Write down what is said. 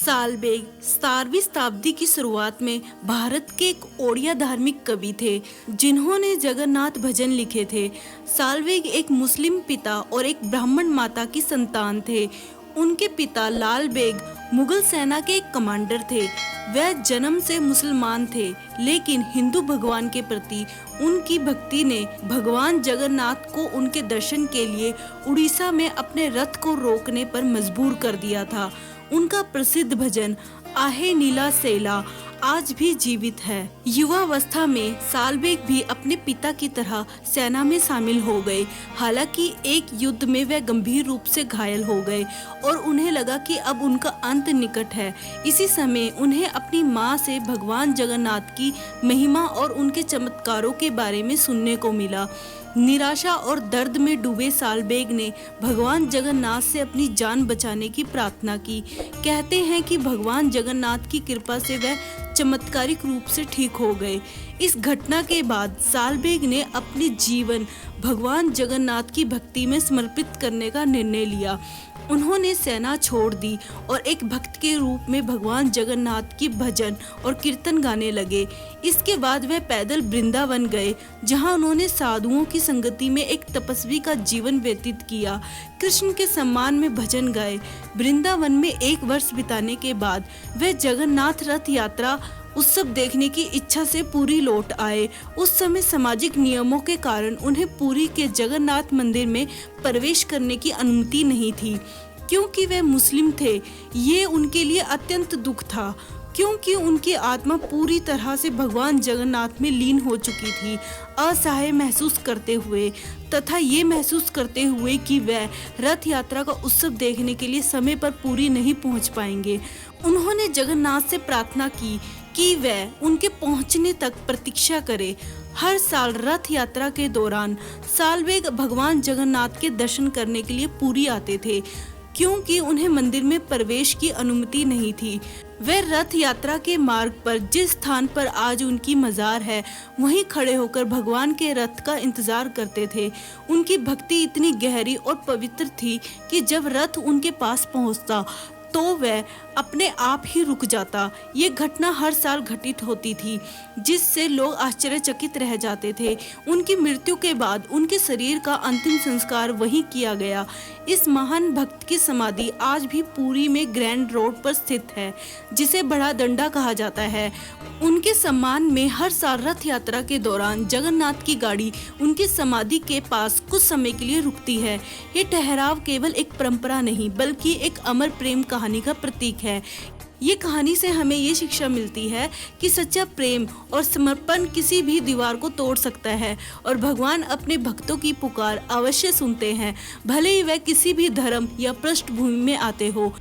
सालबेग 17वीं शताब्दी की शुरुआत में भारत के एक ओड़िया धार्मिक कवि थे जिन्होंने जगन्नाथ भजन लिखे थे। सालबेग एक मुस्लिम पिता और एक ब्राह्मण माता की संतान थे। उनके पिता लाल बेग मुगल सेना के एक कमांडर थे। वह जन्म से मुसलमान थे, लेकिन हिंदू भगवान के प्रति उनकी भक्ति ने भगवान जगन्नाथ को उनके दर्शन के लिए उड़ीसा में अपने रथ को रोकने पर मजबूर कर दिया था। उनका प्रसिद्ध भजन आहे नीला सैला आज भी जीवित है। युवावस्था में सालबेग भी अपने पिता की तरह सेना में शामिल हो गए। हालांकि एक युद्ध में वह गंभीर रूप से घायल हो गए और उन्हें लगा कि अब उनका अंत निकट है। इसी समय उन्हें अपनी मां से भगवान जगन्नाथ की महिमा और उनके चमत्कारों के बारे में सुनने को मिला। निराशा और दर्द में डूबे सालबेग ने भगवान जगन्नाथ से अपनी जान बचाने की प्रार्थना की। कहते हैं कि भगवान जगन्नाथ की कृपा से वह चमत्कारिक रूप से ठीक हो गए। इस घटना के बाद सालबेग ने अपनी जीवन भगवान जगन्नाथ की भक्ति में समर्पित करने का निर्णय लिया। उन्होंने सेना छोड़ दी और एक भक्त के रूप में भगवान जगन्नाथ की भजन और कीर्तन गाने लगे। इसके बाद वह पैदल वृंदावन गए, जहां उन्होंने साधुओं की संगति में एक तपस्वी का जीवन व्यतीत किया। कृष्ण के सम्मान में भजन गाए। वृंदावन में 1 वर्ष बिताने के बाद वह जगन्नाथ रथ यात्रा उत्सव देखने की इच्छा से पुरी लौट आए। उस समय सामाजिक नियमों के कारण उन्हें पुरी के जगन्नाथ मंदिर में प्रवेश करने की अनुमति नहीं थी, क्योंकि वे मुस्लिम थे। ये उनके लिए अत्यंत दुख था, क्योंकि उनकी आत्मा पूरी तरह से भगवान जगन्नाथ में लीन हो चुकी थी। असहाय महसूस करते हुए तथा ये महसूस करते हुए कि वह रथ यात्रा का उत्सव देखने के लिए समय पर पुरी नहीं पहुंच पाएंगे, उन्होंने जगन्नाथ से प्रार्थना की कि वह उनके पहुंचने तक प्रतीक्षा करे। हर साल रथ यात्रा के दौरान सालबेग भगवान जगन्नाथ के दर्शन करने के लिए पुरी आते थे, क्योंकि उन्हें मंदिर में प्रवेश की अनुमति नहीं थी। वे रथ यात्रा के मार्ग पर जिस स्थान पर आज उनकी मजार है, वहीं खड़े होकर भगवान के रथ का इंतजार करते थे। उनकी भक्ति इतनी गहरी और पवित्र थी कि जब रथ उनके पास पहुंचता तो वह अपने आप ही रुक जाता। ये घटना हर साल घटित होती थी, जिससे लोग आश्चर्यचकित रह जाते थे। उनकी मृत्यु के बाद उनके शरीर का अंतिम संस्कार वहीं किया गया। इस महान भक्त की समाधि आज भी पुरी में ग्रैंड रोड पर स्थित है, जिसे बड़ा डंडा कहा जाता है। उनके सम्मान में हर साल रथ यात्रा के दौरान जगन्नाथ की गाड़ी उनकी समाधि के पास कुछ समय के लिए रुकती है। ये ठहराव केवल एक परंपरा नहीं, बल्कि एक अमर प्रेम कहानी का प्रतीक है। ये कहानी से हमें ये शिक्षा मिलती है कि सच्चा प्रेम और समर्पण किसी भी दीवार को तोड़ सकता है और भगवान अपने भक्तों की पुकार अवश्य सुनते हैं, भले ही वह किसी भी धर्म या पृष्ठभूमि में आते हो।